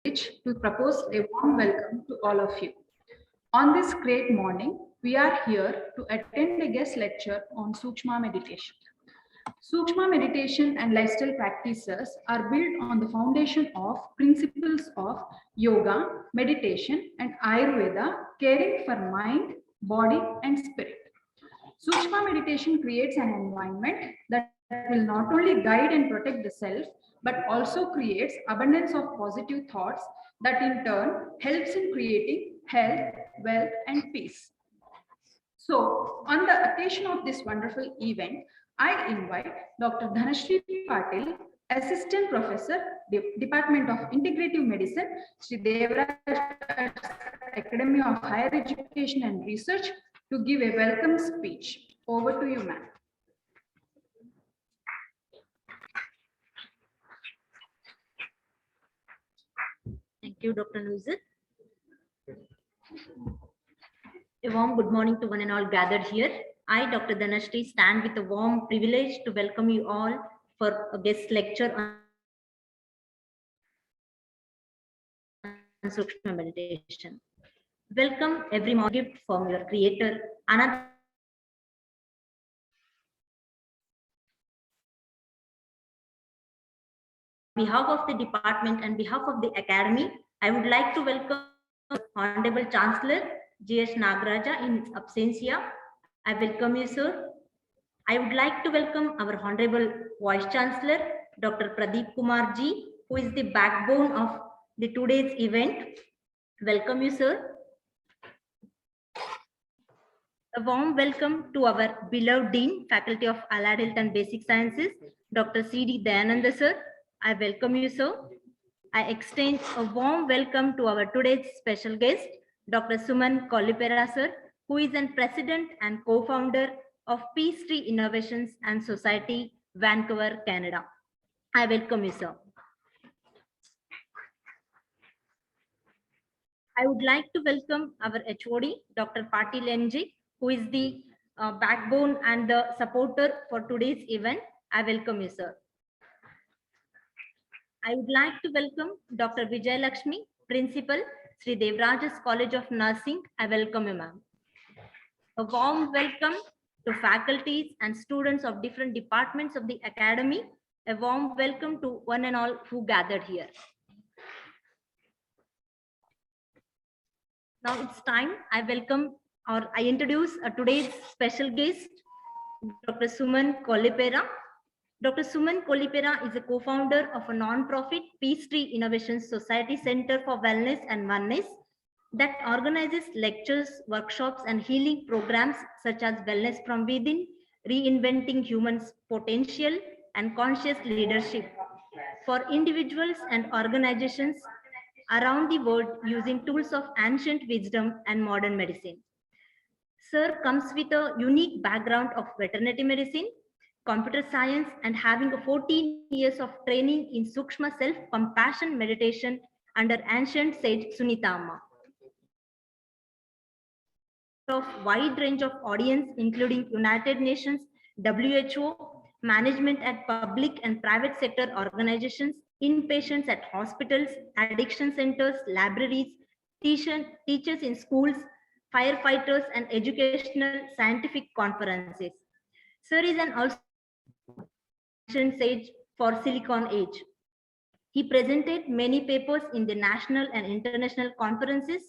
to propose a warm welcome to all of you. On this great morning, we are here to attend a guest lecture on Sukshma Meditation. Sukshma meditation and lifestyle practices are built on the foundation of principles of yoga, meditation, and Ayurveda, caring for mind, body, and spirit. Sukshma meditation creates an environment that will not only guide and protect the self, but also creates abundance of positive thoughts that in turn helps in creating health, wealth, and peace. So, on the occasion of this wonderful event, I invite Dr. Dhanashree Patil, Assistant Professor, Department of Integrative Medicine, Sri Devraj Academy of Higher Education and Research, to give a welcome speech. Over to you, ma'am. Thank you, Dr. Nuzit. A warm good morning to one and all gathered here. I, Dr. Dhanashree, stand with a warm privilege to welcome you all for a guest lecture on Sukshma Meditation. Welcome every morning gift from your creator. On behalf of the department and behalf of the academy, I would like to welcome Honorable Chancellor G.S. Nagaraja in its absentia. I welcome you, sir. I would like to welcome our Honorable Vice Chancellor, Dr. Pradeep Kumar Ji, who is the backbone of the today's event. Welcome you, sir. A warm welcome to our beloved Dean, Faculty of Allied Health and Basic Sciences, Dr. C.D. Dayananda, sir. I welcome you, sir. I extend a warm welcome to our today's special guest, Dr. Suman Kolipera, sir, who is the President and co-founder of Peace Tree Innovations and Society, Vancouver, Canada. I welcome you, sir. I would like to welcome our HOD, Dr. Patil MJ, who is the backbone and the supporter for today's event. I welcome you, sir. I would like to welcome Dr. Vijay Lakshmi, Principal, Sri Devraja's College of Nursing. I welcome you, ma'am. A warm welcome to faculties and students of different departments of the academy. A warm welcome to one and all who gathered here. Now it's time I welcome or I introduce today's special guest, Dr. Suman Kolipera. Dr. Suman Kolipera is a co-founder of a non-profit Peace Tree Innovations Society Center for Wellness and Oneness that organizes lectures, workshops, and healing programs such as Wellness from Within, Reinventing Humans' Potential, and Conscious Leadership for individuals and organizations around the world using tools of ancient wisdom and modern medicine. Sir comes with a unique background of veterinary medicine, computer science, and having 14 years of training in Sukshma self-compassion meditation under ancient sage Sunita Amma. Of wide range of audience, including United Nations, WHO, management at public and private sector organizations, inpatients at hospitals, addiction centers, libraries, teachers in schools, firefighters, and educational scientific conferences. Sir is an also sage for Silicon Age. He presented many papers in the national and international conferences,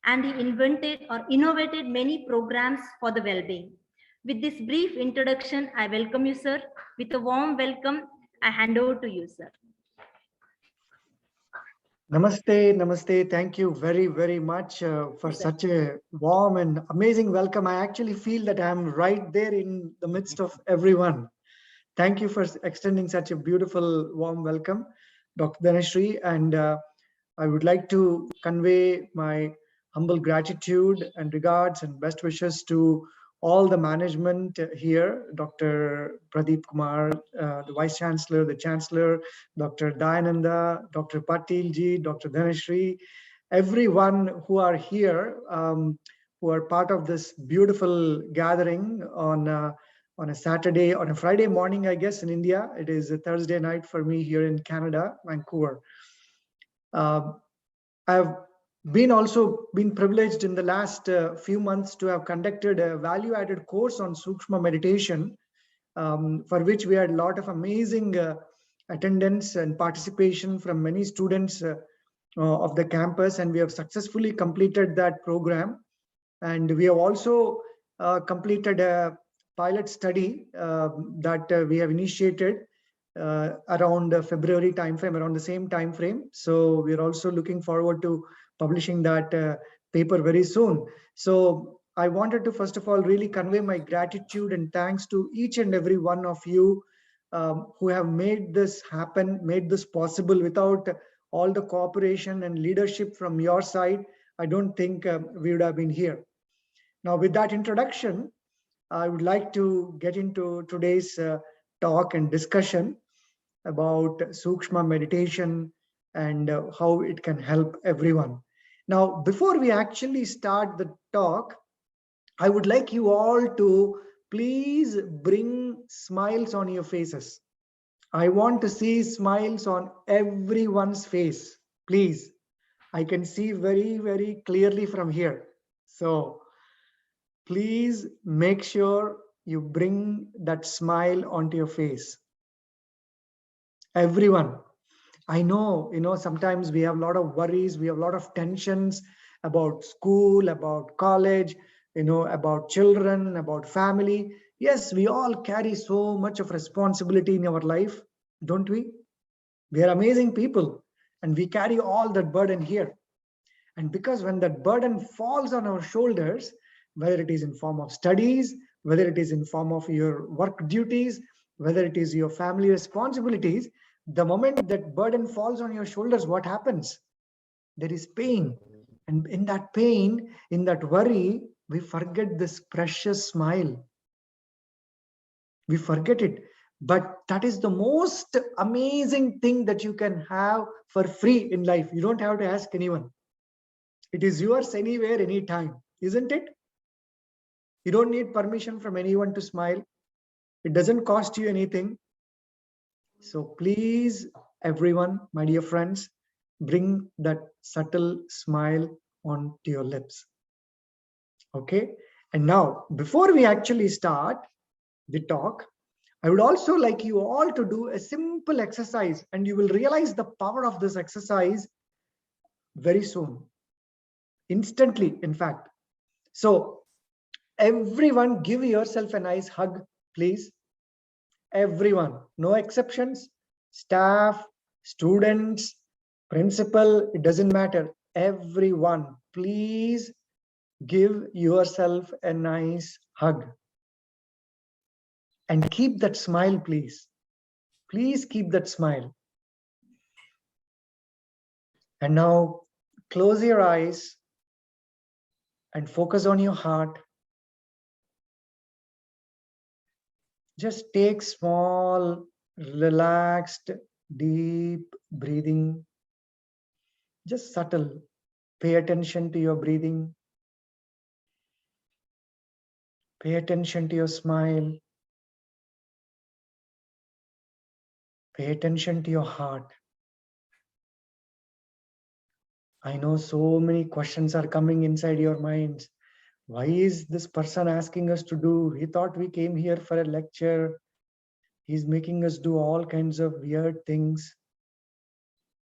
and he invented or innovated many programs for the well-being. With this brief introduction, I welcome you, sir. With a warm welcome, I hand over to you, sir. Namaste, namaste. Thank you very, very much for such a warm and amazing welcome. I actually feel that I'm right there in the midst of everyone. Thank you for extending such a beautiful, warm welcome, Dr. Dhanashree. And I would like to convey my humble gratitude and regards and best wishes to all the management here, Dr. Pradeep Kumar, the Vice Chancellor, the Chancellor, Dr. Dayananda, Dr. Patil ji, Dr. Dhanashree, everyone who are here, who are part of this beautiful gathering on a Saturday, on a Friday morning, I guess, in India. It is a Thursday night for me here in Canada, Vancouver. I've also been privileged in the last few months to have conducted a value-added course on Sukshma meditation, for which we had a lot of amazing attendance and participation from many students of the campus, and we have successfully completed that program. And we have also completed a pilot study that we have initiated around February timeframe, around the same time frame. So we are also looking forward to publishing that paper very soon. So I wanted to first of all really convey my gratitude and thanks to each and every one of you who have made this happen, made this possible. Without all the cooperation and leadership from your side, I don't think we would have been here. Now, with that introduction, I would like to get into today's talk and discussion about Sukshma meditation and how it can help everyone. Now, before we actually start the talk, I would like you all to please bring smiles on your faces. I want to see smiles on everyone's face. Please. I can see very, very clearly from here. So please make sure you bring that smile onto your face. Everyone. I know, sometimes we have a lot of worries, we have a lot of tensions about school, about college, about children, about family. Yes, we all carry so much of responsibility in our life, don't we? We are amazing people and we carry all that burden here. And because when that burden falls on our shoulders, whether it is in form of studies, whether it is in form of your work duties, whether it is your family responsibilities, the moment that burden falls on your shoulders, what happens? There is pain. And in that pain, in that worry, we forget this precious smile. We forget it. But that is the most amazing thing that you can have for free in life. You don't have to ask anyone. It is yours anywhere, anytime, isn't it? You don't need permission from anyone to smile. It doesn't cost you anything. So please, everyone, my dear friends, bring that subtle smile onto your lips. Okay? And now, before we actually start the talk, I would also like you all to do a simple exercise, and you will realize the power of this exercise very soon. Instantly, in fact. So everyone give yourself a nice hug, please. Everyone, no exceptions, staff, students, principal, it doesn't matter. Everyone, please give yourself a nice hug. And keep that smile, please. Please keep that smile. And now close your eyes and focus on your heart. Just take small, relaxed, deep breathing. Just subtle. Pay attention to your breathing. Pay attention to your smile. Pay attention to your heart. I know so many questions are coming inside your minds. Why is this person asking us to do? He thought we came here for a lecture. He's making us do all kinds of weird things.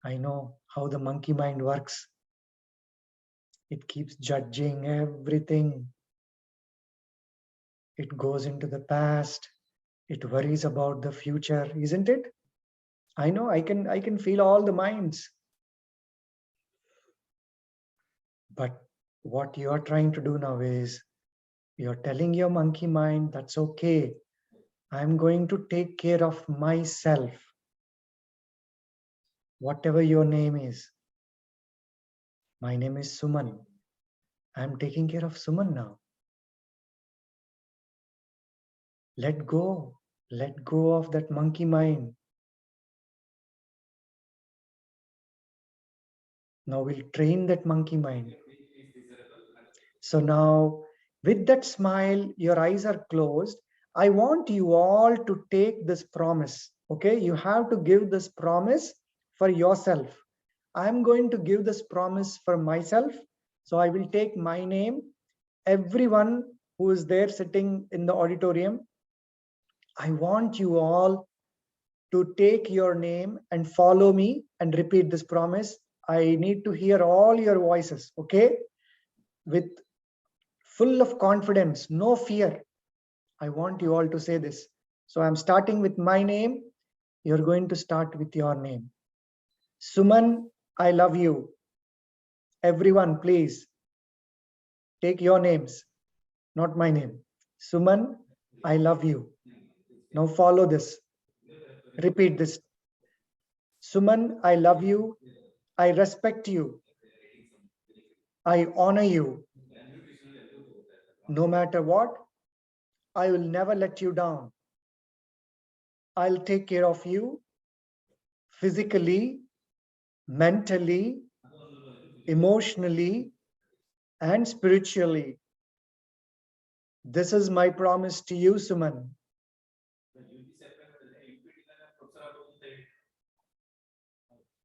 I know how the monkey mind works. It keeps judging everything. It goes into the past. It worries about the future, isn't it? I know, I can feel all the minds. But what you're trying to do now is, you're telling your monkey mind, that's okay. I'm going to take care of myself. Whatever your name is. My name is Suman. I'm taking care of Suman now. Let go. Let go of that monkey mind. Now we'll train that monkey mind. So now, with that smile, your eyes are closed. I want you all to take this promise. Okay, you have to give this promise for yourself. I'm going to give this promise for myself. So I will take my name. Everyone who is there sitting in the auditorium, I want you all to take your name and follow me and repeat this promise. I need to hear all your voices, okay? With full of confidence, no fear. I want you all to say this. So I'm starting with my name. You're going to start with your name. Suman, I love you. Everyone, please take your names, not my name. Suman, I love you. Now follow this. Repeat this. Suman, I love you. I respect you. I honor you. No matter what, I will never let you down. I'll take care of you physically, mentally, emotionally, and spiritually. This is my promise to you, Suman.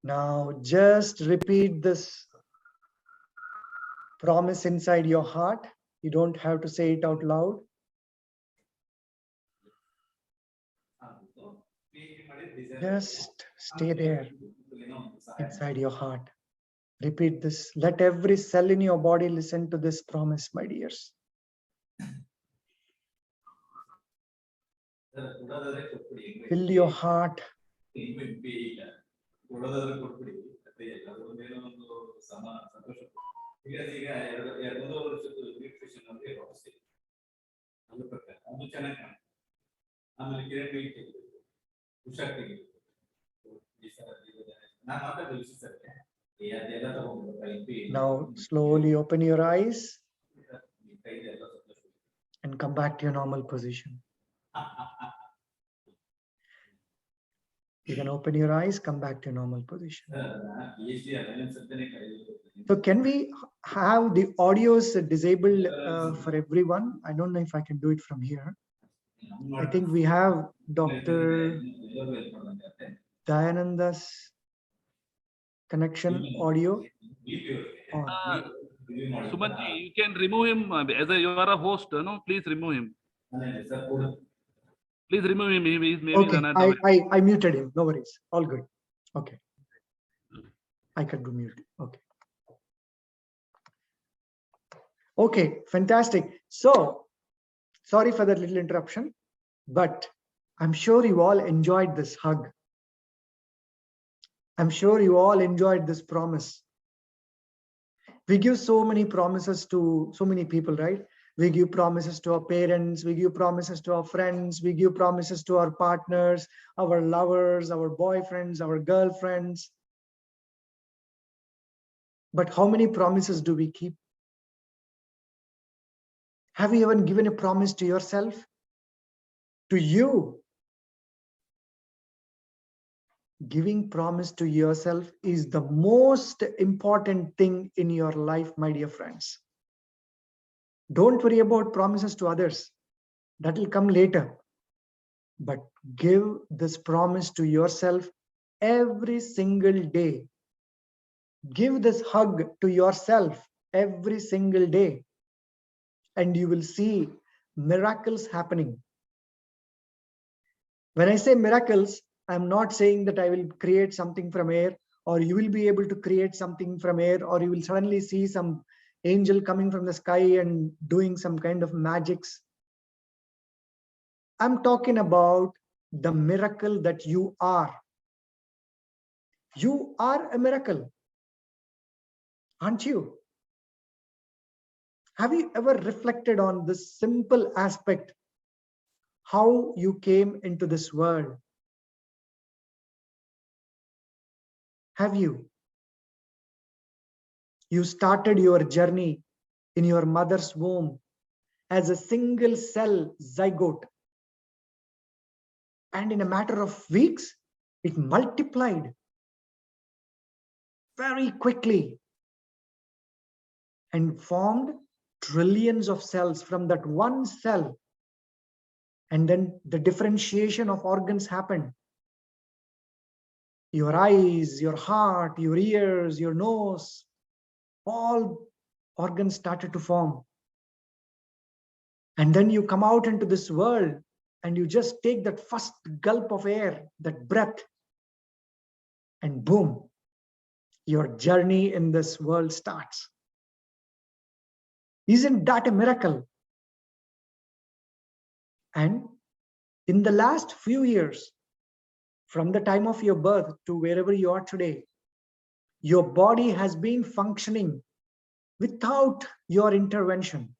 Now just repeat this promise inside your heart. You don't have to say it out loud. Just stay there inside your heart. Repeat this. Let every cell in your body listen to this promise, my dears. Fill your heart. Now slowly open your eyes and come back to your normal position. You can open your eyes, come back to your normal position. So can we have the audios disabled for everyone? I don't know if I can do it from here. I think we have Dr. Dayananda's connection audio on. Sumanji, you can remove him as you are a host. No, please remove him. Please remove him. He is maybe Okay, I muted him. No worries. All good. Okay. I can do mute. Okay. Okay, fantastic. So, sorry for that little interruption, but I'm sure you all enjoyed this hug. I'm sure you all enjoyed this promise. We give so many promises to so many people, right? We give promises to our parents, we give promises to our friends, we give promises to our partners, our lovers, our boyfriends, our girlfriends. But how many promises do we keep? Have you ever given a promise to yourself? To you? Giving promise to yourself is the most important thing in your life, my dear friends. Don't worry about promises to others. That will come later. But give this promise to yourself every single day. Give this hug to yourself every single day. And you will see miracles happening. When I say miracles, I'm not saying that I will create something from air, or you will be able to create something from air, or you will suddenly see some angel coming from the sky and doing some kind of magics. I'm talking about the miracle that you are. You are a miracle, aren't you? Have you ever reflected on this simple aspect? How you came into this world? Have you? You started your journey in your mother's womb as a single cell zygote. And in a matter of weeks, it multiplied very quickly and formed trillions of cells from that one cell. And then the differentiation of organs happened. your eyes, your heart, your ears, your nose, all organs started to form. And then you come out into this world and you just take that first gulp of air, that breath, and boom, your journey in this world starts. Isn't that a miracle? And in the last few years, from the time of your birth to wherever you are today, your body has been functioning without your intervention.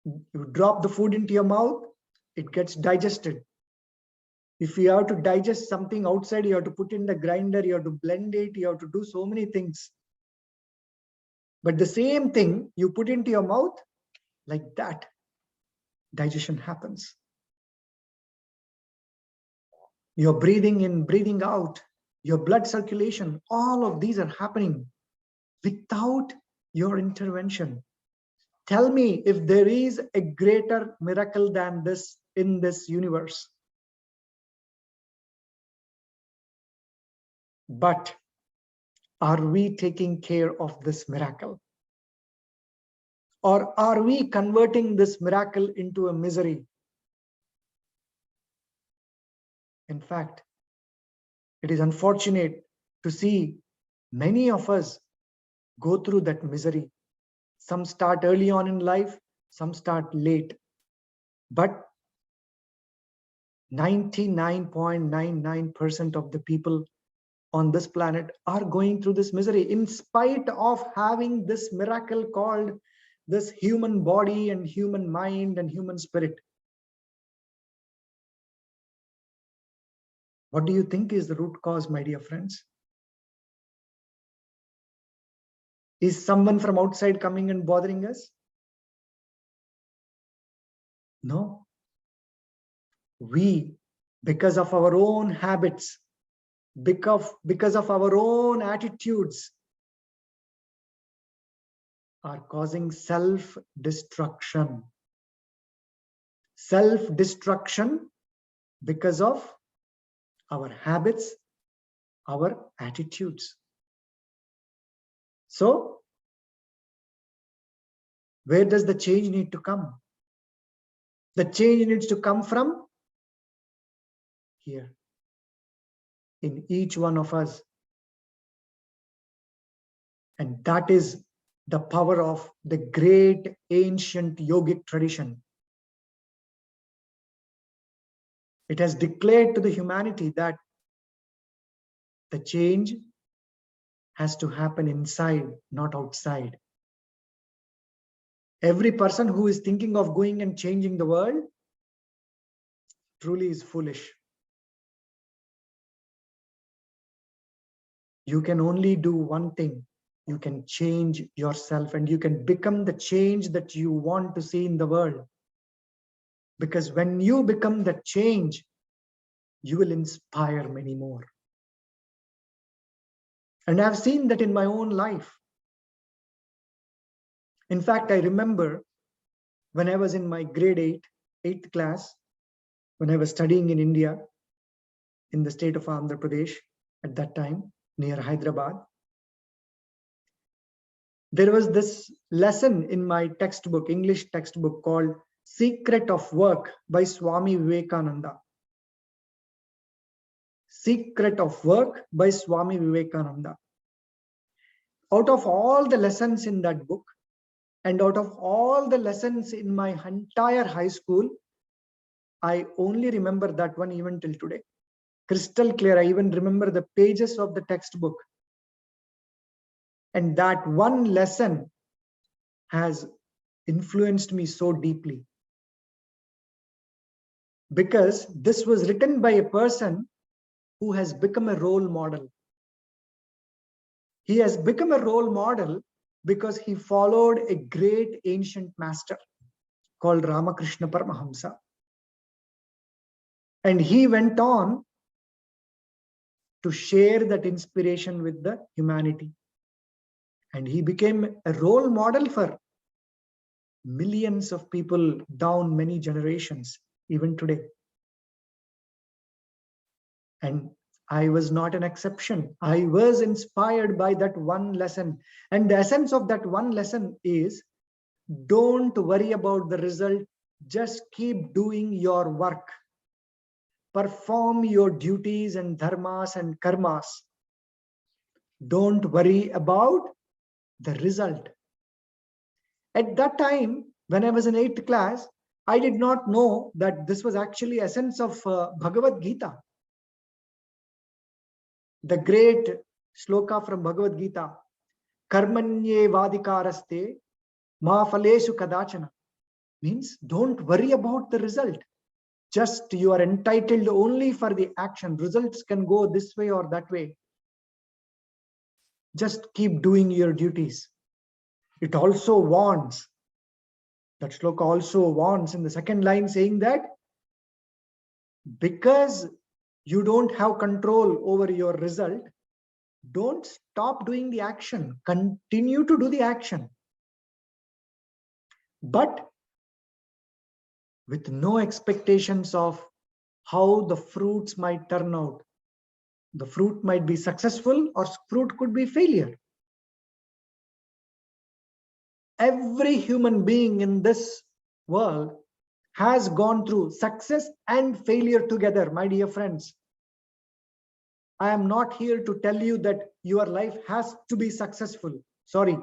You drop the food into your mouth, it gets digested. If you have to digest something outside, you have to put in the grinder, you have to blend it, you have to do so many things. But the same thing you put into your mouth, like that, digestion happens. Your breathing in, breathing out, your blood circulation, all of these are happening without your intervention. Tell me if there is a greater miracle than this in this universe. But are we taking care of this miracle? Or are we converting this miracle into a misery? In fact, it is unfortunate to see many of us go through that misery. Some start early on in life, some start late. But 99.99% of the people on this planet are going through this misery in spite of having this miracle called this human body and human mind and human spirit. What do you think is the root cause, my dear friends? Is someone from outside coming and bothering us? No. We, because of our own habits, because of our own attitudes, are causing self-destruction. Self-destruction because of our habits, our attitudes. So, where does the change need to come? The change needs to come from here, in each one of us. And that is the power of the great ancient yogic tradition. It has declared to the humanity that the change has to happen inside, not outside. Every person who is thinking of going and changing the world truly is foolish. You can only do one thing. You can change yourself and you can become the change that you want to see in the world. Because when you become that change, you will inspire many more. And I've seen that in my own life. In fact, I remember when I was in my grade 8th class, when I was studying in India, in the state of Andhra Pradesh at that time, near Hyderabad, there was this lesson in my textbook, English textbook, called Secret of Work by Swami Vivekananda. Secret of Work by Swami Vivekananda. Out of all the lessons in that book, and out of all the lessons in my entire high school, I only remember that one even till today. Crystal clear, I even remember the pages of the textbook. And that one lesson has influenced me so deeply. Because this was written by a person who has become a role model. He has become a role model because he followed a great ancient master called Ramakrishna Paramahamsa. And he went on to share that inspiration with the humanity. And he became a role model for millions of people down many generations, even today. And I was not an exception. I was inspired by that one lesson. And the essence of that one lesson is, don't worry about the result. Just keep doing your work. Perform your duties and dharmas and karmas. Don't worry about the result. At that time, when I was in 8th class, I did not know that this was actually essence of Bhagavad Gita. The great shloka from Bhagavad Gita, Karmanye vadikaraste ma phaleshu kadachana, means don't worry about the result. Just you are entitled only for the action. Results can go this way or that way. Just keep doing your duties. It also warns, that shloka also warns in the second line, saying that because you don't have control over your result, don't stop doing the action. Continue to do the action, but with no expectations of how the fruits might turn out. The fruit might be successful or fruit could be failure. Every human being in this world has gone through success and failure together, my dear friends. I am not here to tell you that your life has to be successful. Sorry.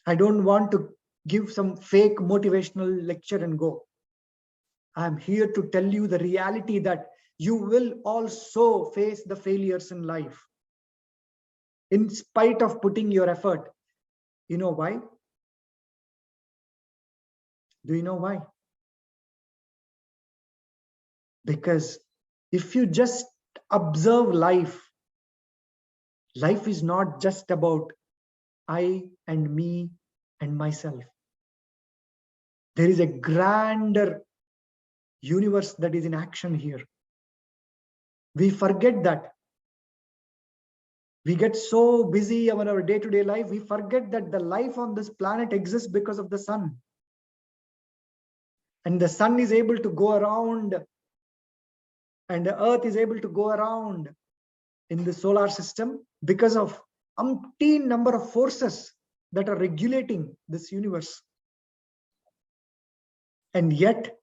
I don't want to give some fake motivational lecture and go. I am here to tell you the reality that you will also face the failures in life, in spite of putting your effort. You know why? Do you know why? Because if you just observe life, life is not just about I and me and myself. There is a grander universe that is in action here. We forget that. We get so busy in our day-to-day life, we forget that the life on this planet exists because of the sun. And the sun is able to go around, and the earth is able to go around in the solar system because of umpteen number of forces that are regulating this universe. And yet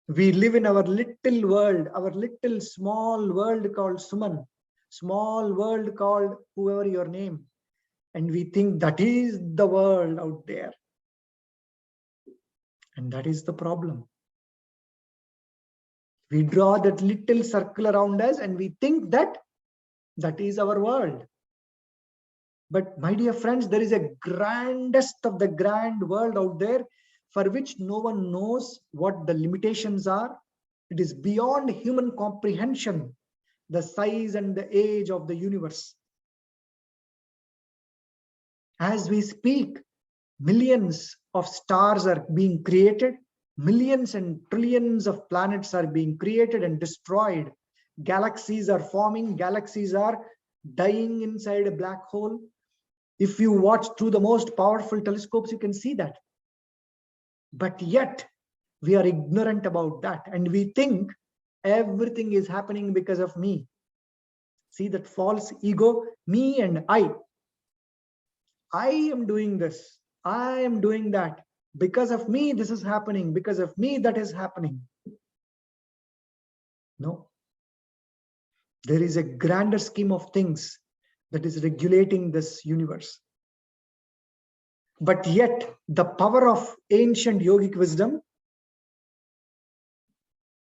we live in our little world, our little small world called Suman, small world called whoever your name, and we think that is the world out there. And that is the problem. We draw that little circle around us and we think that that is our world. But my dear friends, there is a grandest of the grand world out there for which no one knows what the limitations are. It is beyond human comprehension, the size and the age of the universe. As we speak, millions of stars are being created. Millions and trillions of planets are being created and destroyed. Galaxies are forming. Galaxies are dying inside a black hole. If you watch through the most powerful telescopes, you can see that. But yet, we are ignorant about that. And we think everything is happening because of me. See that false ego, me and I. I am doing this. I am doing that. Because of me, this is happening. Because of me, that is happening. No. There is a grander scheme of things that is regulating this universe. But yet, the power of ancient yogic wisdom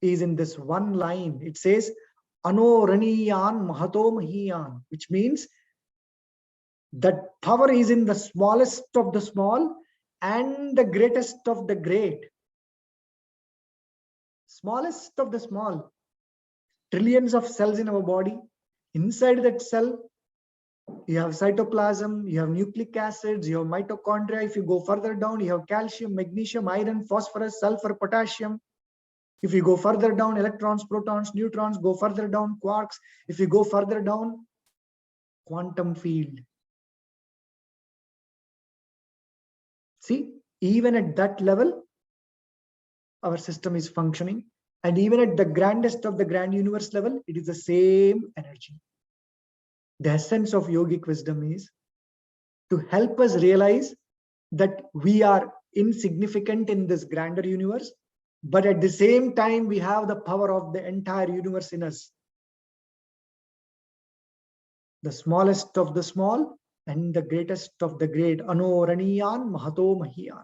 is in this one line. It says, Anoraniyan Mahato Mahiyan, which means that power is in the smallest of the small and the greatest of the great. Smallest of the small. Trillions of cells in our body. Inside that cell, you have cytoplasm, you have nucleic acids, you have mitochondria. If you go further down, you have calcium, magnesium, iron, phosphorus, sulfur, potassium. If you go further down, electrons, protons, neutrons, go further down, quarks. If you go further down, quantum field. See, even at that level, our system is functioning. And even at the grandest of the grand universe level, it is the same energy. The essence of yogic wisdom is to help us realize that we are insignificant in this grander universe, but at the same time, we have the power of the entire universe in us. The smallest of the small and the greatest of the great. Anoraniyan Mahato Mahiyan.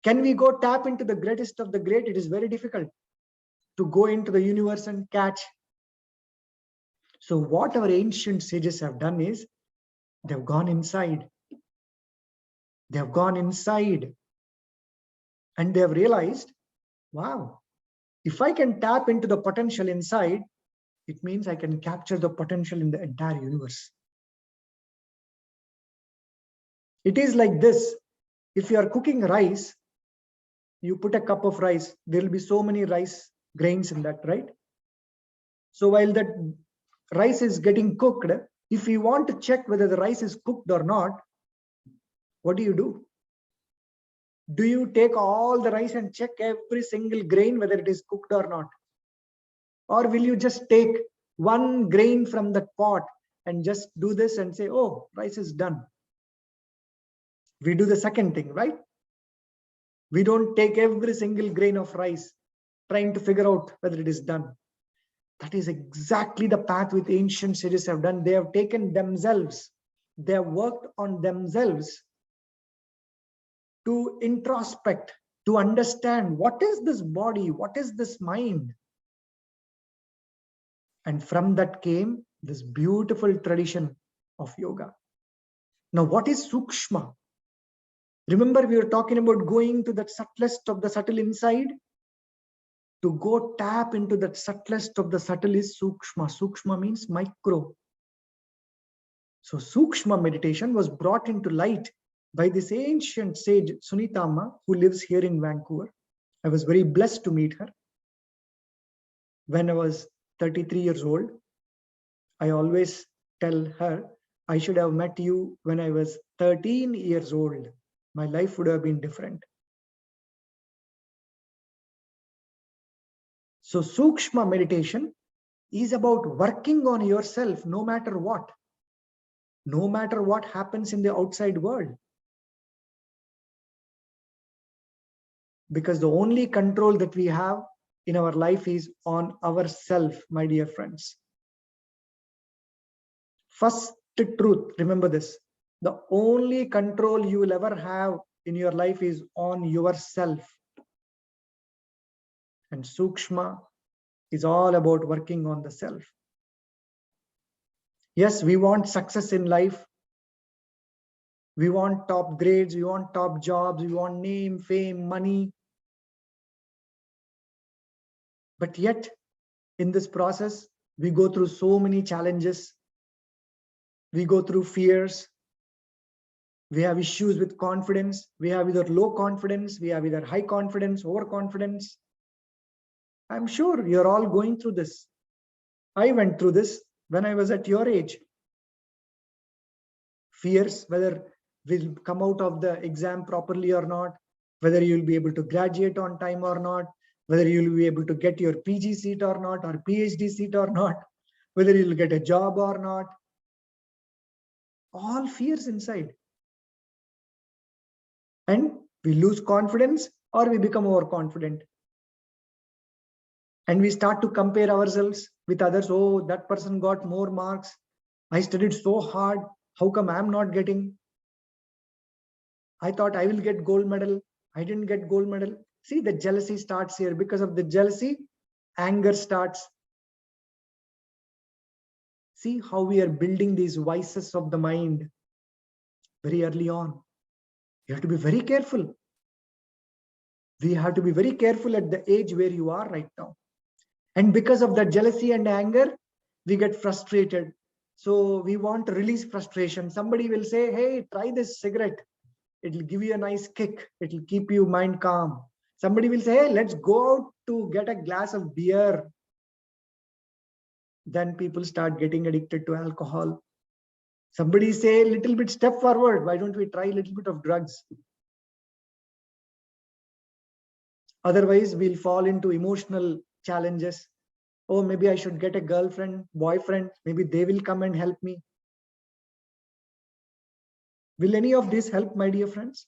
Can we go tap into the greatest of the great? It is very difficult to go into the universe and catch. So what our ancient sages have done is, they've gone inside. They've gone inside and they've realized, wow, if I can tap into the potential inside, it means I can capture the potential in the entire universe. It is like this. If you are cooking rice, you put a cup of rice, there will be so many rice grains in that, right? So while that rice is getting cooked, if you want to check whether the rice is cooked or not, what do? Do you take all the rice and check every single grain whether it is cooked or not? Or will you just take one grain from that pot and just do this and say, oh, rice is done? We do the second thing, right? We don't take every single grain of rice trying to figure out whether it is done. That is exactly the path which ancient sages have done. They have taken themselves, they have worked on themselves to introspect, to understand what is this body, what is this mind. And from that came this beautiful tradition of yoga. Now, what is Sukshma? Remember, we were talking about going to that subtlest of the subtle inside. To go tap into that subtlest of the subtle is Sukshma. Sukshma means micro. So Sukshma meditation was brought into light by this ancient sage, Sunita Amma, who lives here in Vancouver. I was very blessed to meet her. When I was 33 years old, I always tell her, I should have met you when I was 13 years old. My life would have been different. So Sukshma meditation is about working on yourself no matter what. No matter what happens in the outside world. Because the only control that we have in our life is on ourself, my dear friends. First truth, remember this. The only control you will ever have in your life is on yourself. And Sukshma is all about working on the self. Yes, we want success in life. We want top grades, we want top jobs, we want name, fame, money. But yet, in this process, we go through so many challenges. We go through fears. We have issues with confidence. We have either low confidence, we have either high confidence, overconfidence. I'm sure you're all going through this. I went through this when I was at your age. Fears, whether we'll come out of the exam properly or not, whether you'll be able to graduate on time or not, whether you'll be able to get your PG seat or not, or PhD seat or not, whether you'll get a job or not. All fears inside. And we lose confidence or we become overconfident. And we start to compare ourselves with others. Oh, that person got more marks. I studied so hard. How come I'm not getting? I thought I will get gold medal. I didn't get gold medal. See, the jealousy starts here. Because of the jealousy, anger starts. See how we are building these vices of the mind very early on. You have to be very careful. We have to be very careful at the age where you are right now. And because of that jealousy and anger, we get frustrated. So we want to release frustration. Somebody will say, hey, try this cigarette. It'll give you a nice kick. It'll keep you mind calm. Somebody will say, hey, let's go out to get a glass of beer. Then people start getting addicted to alcohol. Somebody say a little bit step forward. Why don't we try a little bit of drugs? Otherwise, we'll fall into emotional challenges. Oh, maybe I should get a girlfriend, boyfriend. Maybe they will come and help me. Will any of this help, my dear friends?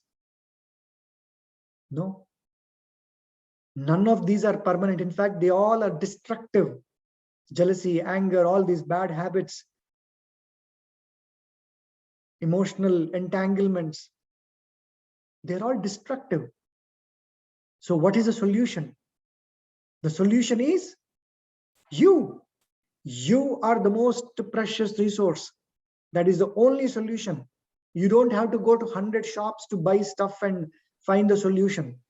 No. None of these are permanent. In fact, they all are destructive. Jealousy, anger, all these bad habits, emotional entanglements, they're all destructive. So what is the solution? The solution is you. You are the most precious resource. That is the only solution. You don't have to go to 100 shops to buy stuff and find the solution.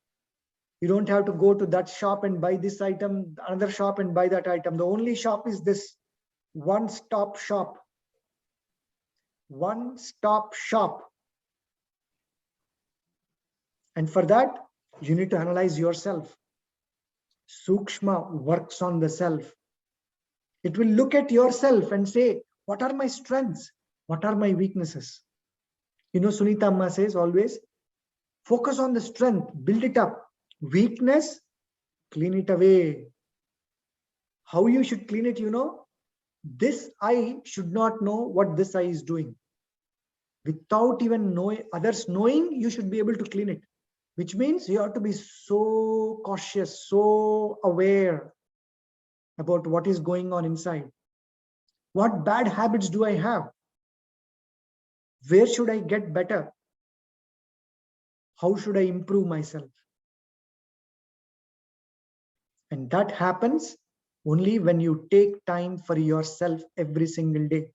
You don't have to go to that shop and buy this item, another shop and buy that item. The only shop is this one-stop shop. One-stop shop. And for that, you need to analyze yourself. Sukshma works on the self. It will look at yourself and say, what are my strengths? What are my weaknesses? You know, Sunita Amma says always, focus on the strength, build it up. Weakness, clean it away. How you should clean it, you know? This eye should not know what this eye is doing. Without even others knowing, you should be able to clean it. Which means you have to be so cautious, so aware about what is going on inside. What bad habits do I have? Where should I get better? How should I improve myself? And that happens only when you take time for yourself every single day.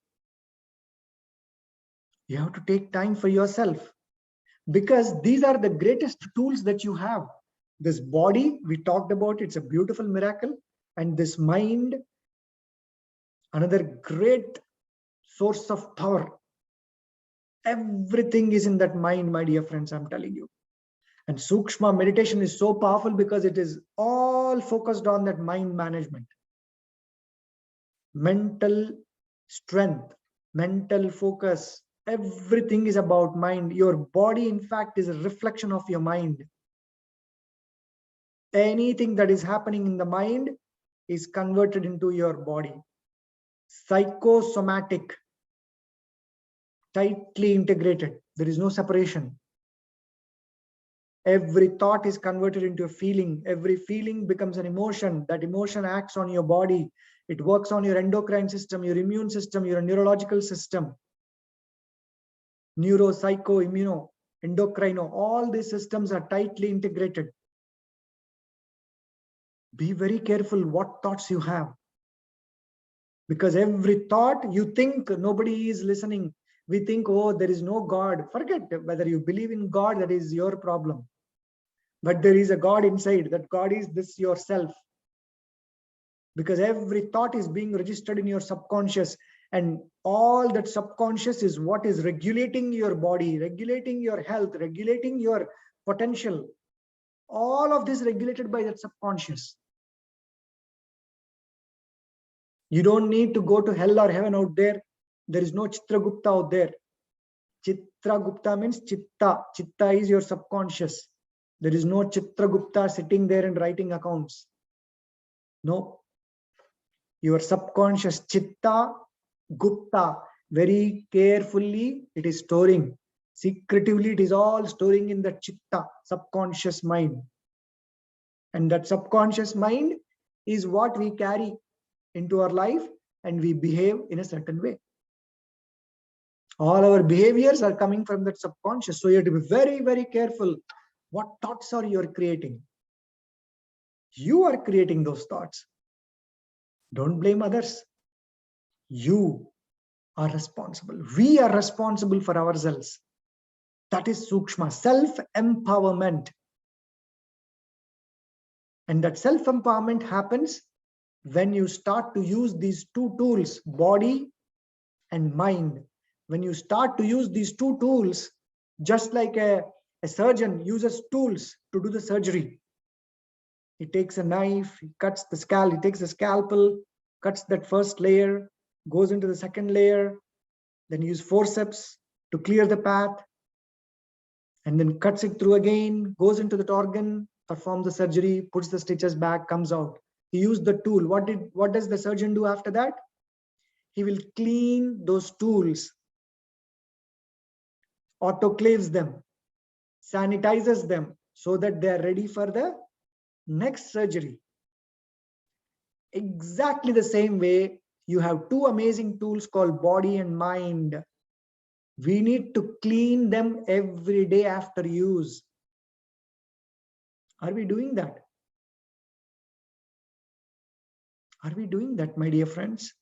You have to take time for yourself, because these are the greatest tools that you have. This body, we talked about, it's a beautiful miracle. And this mind, another great source of power. Everything is in that mind, my dear friends, I'm telling you. And Sukshma meditation is so powerful because it is all focused on that mind management. Mental strength, mental focus, everything is about mind. Your body, in fact, is a reflection of your mind. Anything that is happening in the mind is converted into your body. Psychosomatic, tightly integrated. There is no separation. Every thought is converted into a feeling. Every feeling becomes an emotion. That emotion acts on your body. It works on your endocrine system, your immune system, your neurological system. Neuro, psycho, immuno, endocrino, all these systems are tightly integrated. Be very careful what thoughts you have. Because every thought you think nobody is listening. We think, oh, there is no God. Forget whether you believe in God, that is your problem. But there is a God inside. That God is this yourself. Because every thought is being registered in your subconscious. And all that subconscious is what is regulating your body, regulating your health, regulating your potential. All of this regulated by that subconscious. You don't need to go to hell or heaven out there. There is no Chitragupta out there. Chitragupta means Chitta. Chitta is your subconscious. There is no Chitragupta sitting there and writing accounts. No. Your subconscious, Chitta, Gupta, very carefully it is storing. Secretively it is all storing in the Chitta, subconscious mind. And that subconscious mind is what we carry into our life, and we behave in a certain way. All our behaviors are coming from that subconscious. So you have to be very, very careful. What thoughts are you creating? You are creating those thoughts. Don't blame others. You are responsible. We are responsible for ourselves. That is Sukshma, self-empowerment. And that self-empowerment happens when you start to use these two tools, body and mind. When you start to use these two tools, just like a surgeon uses tools to do the surgery. He takes a knife, he cuts the scalpel, he takes the scalpel, cuts that first layer, goes into the second layer, then use forceps to clear the path, and then cuts it through again, goes into that organ, performs the surgery, puts the stitches back, comes out. He used the tool. What does the surgeon do after that? He will clean those tools, autoclaves them, sanitizes them so that they are ready for the next surgery. Exactly the same way, you have two amazing tools called body and mind. We need to clean them every day after use. Are we doing that? Are we doing that, my dear friends?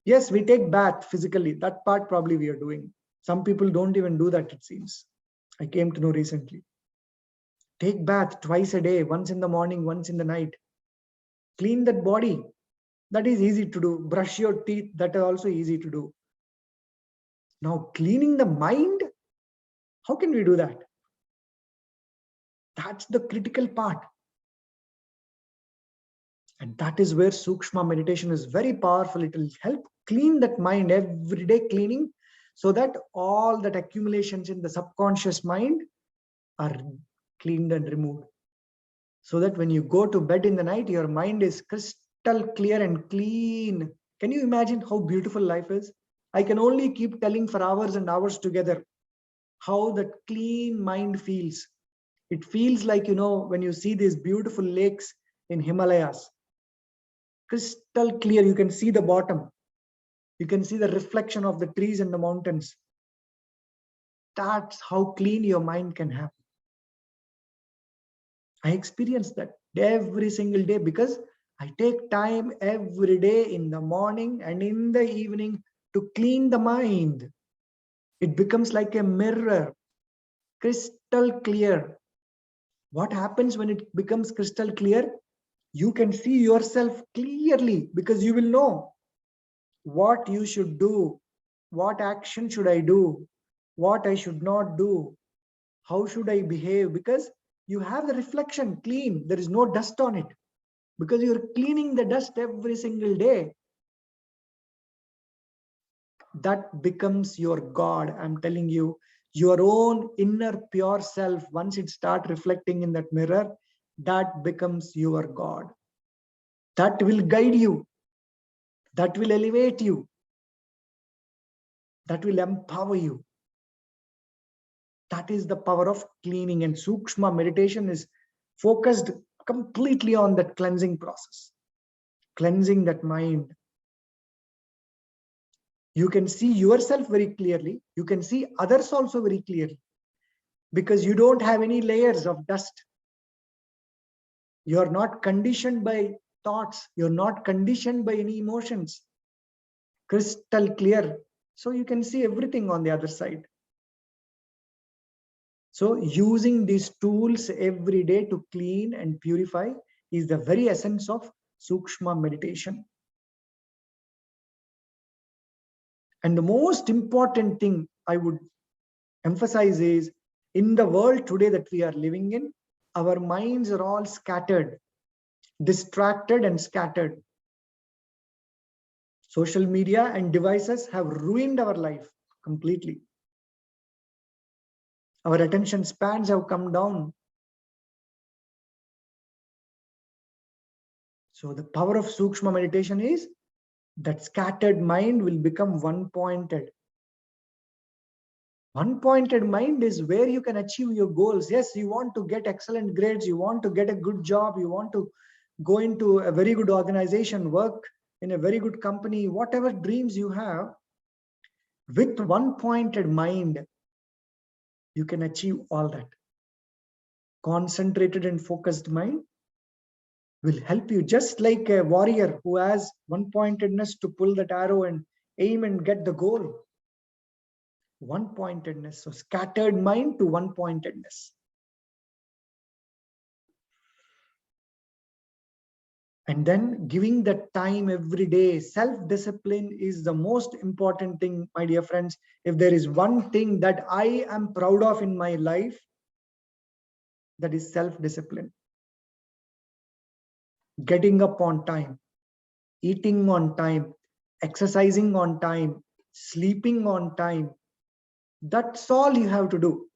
Yes, we take bath physically. That part probably we are doing. Some people don't even do that, it seems. I came to know recently. Take bath twice a day, once in the morning, once in the night. Clean that body. That is easy to do. Brush your teeth. That is also easy to do. Now, cleaning the mind, how can we do that? That's the critical part. And that is where Sukshma meditation is very powerful. It will help clean that mind, everyday cleaning, so that all that accumulations in the subconscious mind are cleaned and removed. So that when you go to bed in the night, your mind is crystal clear and clean. Can you imagine how beautiful life is? I can only keep telling for hours and hours together how that clean mind feels. It feels like, when you see these beautiful lakes in Himalayas, crystal clear, you can see the bottom. You can see the reflection of the trees and the mountains. That's how clean your mind can have. I experience that every single day because I take time every day in the morning and in the evening to clean the mind. It becomes like a mirror, crystal clear. What happens when it becomes crystal clear? You can see yourself clearly because you will know what you should do, what action should I do, what I should not do, how should I behave, because you have the reflection clean. There is no dust on it because you're cleaning the dust every single day. That becomes your God. I'm telling you, your own inner pure self, once it starts reflecting in that mirror, that becomes your God. That will guide you. That will elevate you. That will empower you. That is the power of cleaning. And Sukshma meditation is focused completely on that cleansing process, cleansing that mind. You can see yourself very clearly. You can see others also very clearly because you don't have any layers of dust. You're not conditioned by thoughts. You're not conditioned by any emotions. Crystal clear. So you can see everything on the other side. So using these tools every day to clean and purify is the very essence of Sukshma meditation. And the most important thing I would emphasize is, in the world today that we are living in, our minds are all scattered, distracted and scattered. Social media and devices have ruined our life completely. Our attention spans have come down. So the power of Sukshma meditation is that scattered mind will become one-pointed. One-pointed mind is where you can achieve your goals. Yes, you want to get excellent grades, you want to get a good job, you want to go into a very good organization, work in a very good company, whatever dreams you have, with one-pointed mind, you can achieve all that. Concentrated and focused mind will help you, just like a warrior who has one-pointedness to pull that arrow and aim and get the goal. One-pointedness, so scattered mind to one-pointedness. And then giving that time every day. Self-discipline is the most important thing, my dear friends. If there is one thing that I am proud of in my life, that is self-discipline. Getting up on time, eating on time, exercising on time, sleeping on time. That's all you have to do.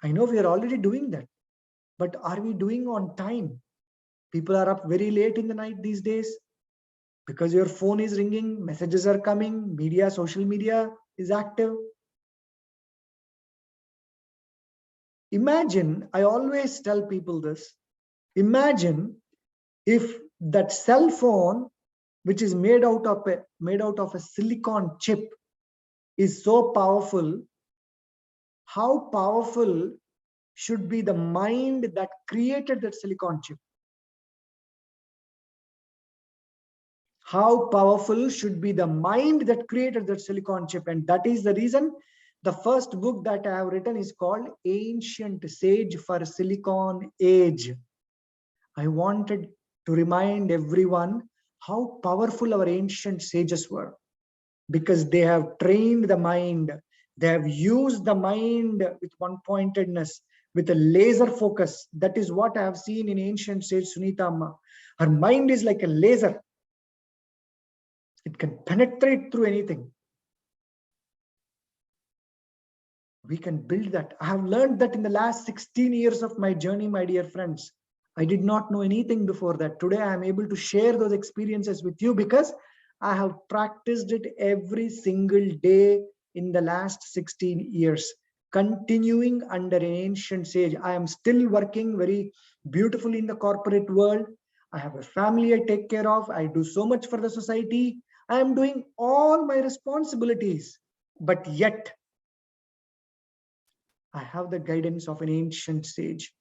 I know we are already doing that, but are we doing on time? People are up very late in the night these days because your phone is ringing, messages are coming, media, social media is active. Imagine, I always tell people this, imagine if that cell phone, which is made out of a silicon chip, is so powerful, how powerful should be the mind that created that silicon chip? How powerful should be the mind that created that silicon chip? And that is the reason the first book that I have written is called Ancient Sage for Silicon Age. I wanted to remind everyone how powerful our ancient sages were, because they have trained the mind. They have used the mind with one pointedness, with a laser focus. That is what I have seen in ancient sage Sunita Amma. Her mind is like a laser. It can penetrate through anything. We can build that. I have learned that in the last 16 years of my journey, my dear friends. I did not know anything before that. Today, I am able to share those experiences with you because I have practiced it every single day in the last 16 years, continuing under an ancient sage. I am still working very beautifully in the corporate world. I have a family I take care of. I do so much for the society. I am doing all my responsibilities, but yet I have the guidance of an ancient sage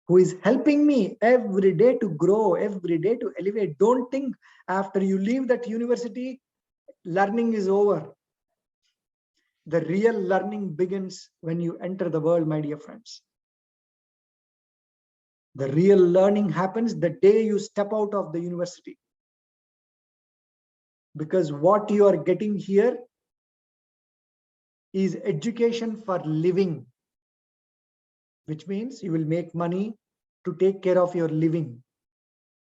who is helping me every day to grow, every day to elevate. Don't think after you leave that university, learning is over. The real learning begins when you enter the world, my dear friends. The real learning happens the day you step out of the university. Because what you are getting here is education for living, which means you will make money to take care of your living.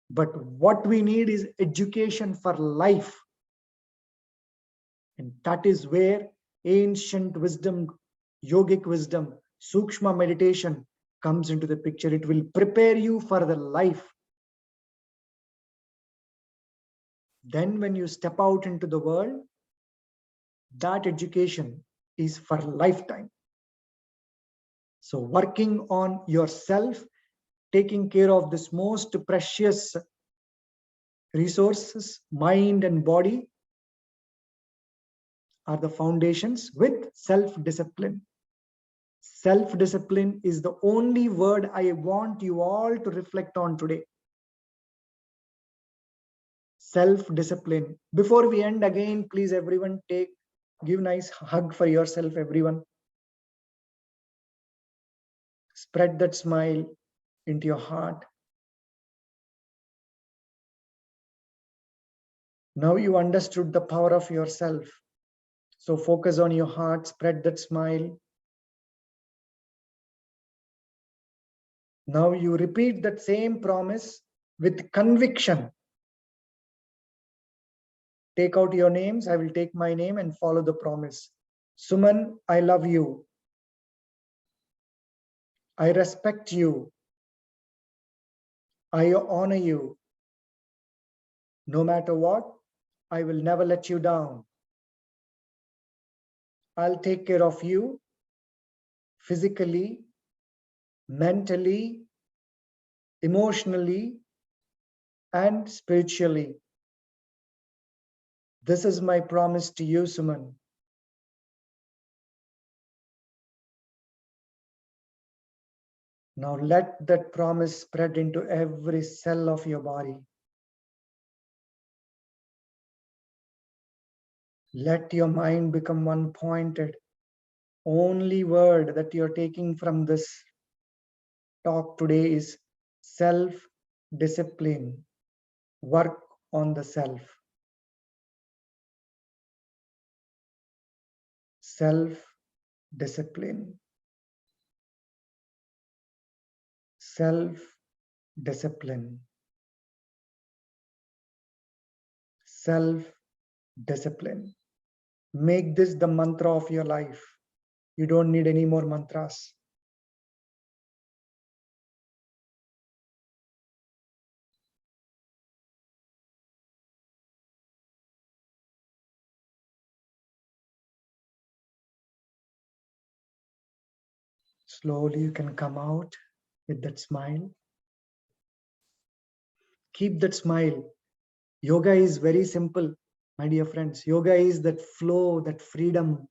But what we need is education for life. And that is where ancient wisdom, yogic wisdom, Sukshma meditation comes into the picture. It will prepare you for the life. Then when you step out into the world, that education is for lifetime. So working on yourself, taking care of this most precious resources, mind and body, are the foundations with self-discipline. Self-discipline is the only word I want you all to reflect on today. Self-discipline. Before we end again, please everyone give nice hug for yourself, everyone. Spread that smile into your heart. Now you understood the power of yourself. So focus on your heart, spread that smile. Now you repeat that same promise with conviction. Take out your names. I will take my name and follow the promise. Suman, I love you. I respect you. I honor you. No matter what, I will never let you down. I'll take care of you physically, mentally, emotionally, and spiritually. This is my promise to you, Suman. Now let that promise spread into every cell of your body. Let your mind become one-pointed. Only word that you're taking from this talk today is self-discipline. Work on the self. Self-discipline. Self-discipline. Self-discipline. Make this the mantra of your life. You don't need any more mantras. Slowly you can come out with that smile. Keep that smile. Yoga is very simple, my dear friends. Yoga is that flow, that freedom.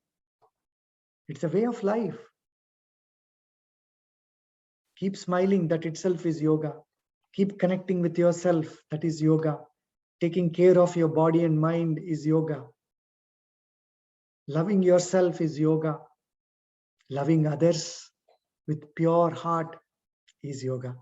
It's a way of life. Keep smiling, that itself is yoga. Keep connecting with yourself, that is yoga. Taking care of your body and mind is yoga. Loving yourself is yoga. Loving others with pure heart is yoga.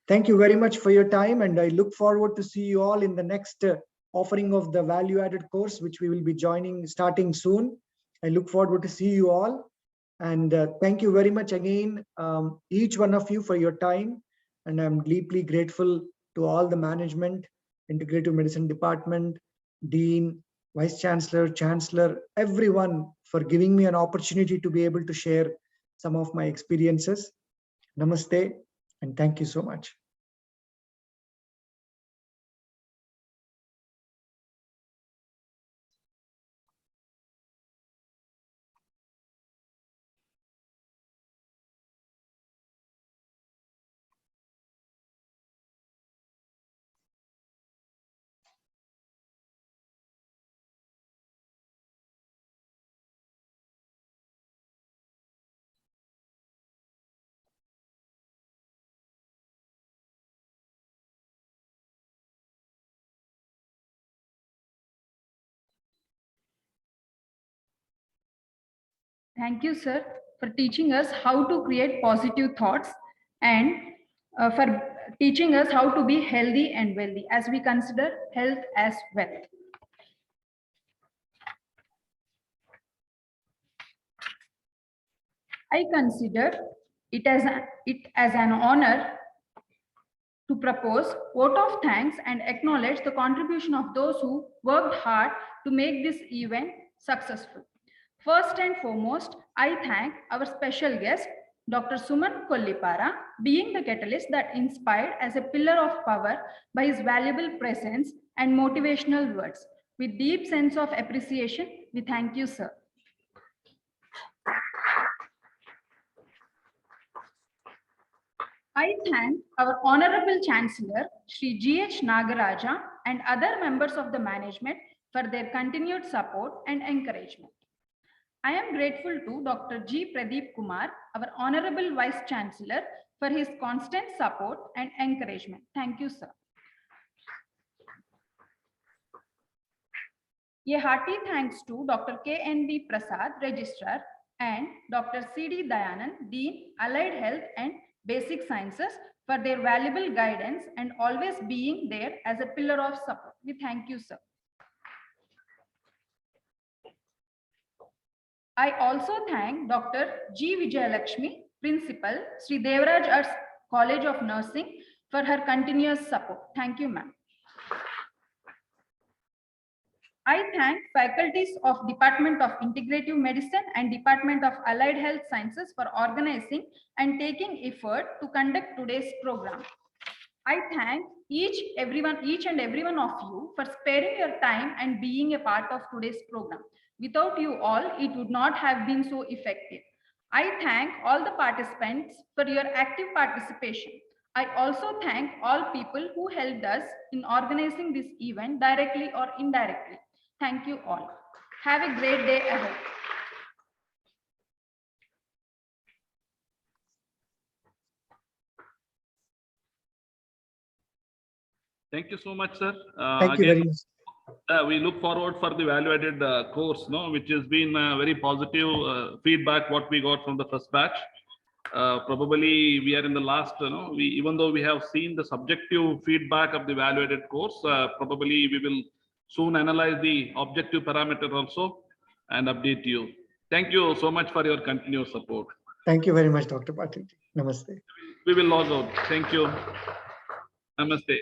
Thank you very much for your time, and I look forward to see you all in the next offering of the value-added course, which we will be starting soon. I look forward to see you all, and thank you very much again, each one of you, for your time. And I'm deeply grateful to all the management, Integrative Medicine Department, Dean, Vice Chancellor, Chancellor, everyone, for giving me an opportunity to be able to share some of my experiences. Namaste, and thank you so much. Thank you, sir, for teaching us how to create positive thoughts and for teaching us how to be healthy and wealthy, as we consider health as wealth. I consider it as an honor to propose vote of thanks and acknowledge the contribution of those who worked hard to make this event successful. First and foremost, I thank our special guest, Dr. Suman Kolipera, being the catalyst that inspired as a pillar of power by his valuable presence and motivational words. With deep sense of appreciation, we thank you, sir. I thank our Honorable Chancellor, Sri G.H. Nagaraja, and other members of the management for their continued support and encouragement. I am grateful to Dr. G. Pradeep Kumar, our Honorable Vice Chancellor, for his constant support and encouragement. Thank you, sir. A hearty thanks to Dr. K.N.B. Prasad, Registrar, and Dr. C.D. Dayanand, Dean, Allied Health and Basic Sciences, for their valuable guidance and always being there as a pillar of support. We thank you, sir. I also thank Dr. G. Vijayalakshmi, Principal, Sri Devaraj Arts College of Nursing, for her continuous support. Thank you, ma'am. I thank faculties of Department of Integrative Medicine and Department of Allied Health Sciences for organizing and taking effort to conduct today's program. I thank each and every one of you for sparing your time and being a part of today's program. Without you all, it would not have been so effective. I thank all the participants for your active participation. I also thank all people who helped us in organizing this event directly or indirectly. Thank you all. Have a great day ahead. Thank you so much, sir. Thank you very much. We look forward for the value-added course, which has been very positive feedback what we got from the first batch. Probably we are in the last, even though we have seen the subjective feedback of the value-added course, probably we will soon analyze the objective parameter also and update you. Thank you so much for your continuous support. Thank you very much, Dr. Patil. Namaste. We will log out. Thank you. Namaste.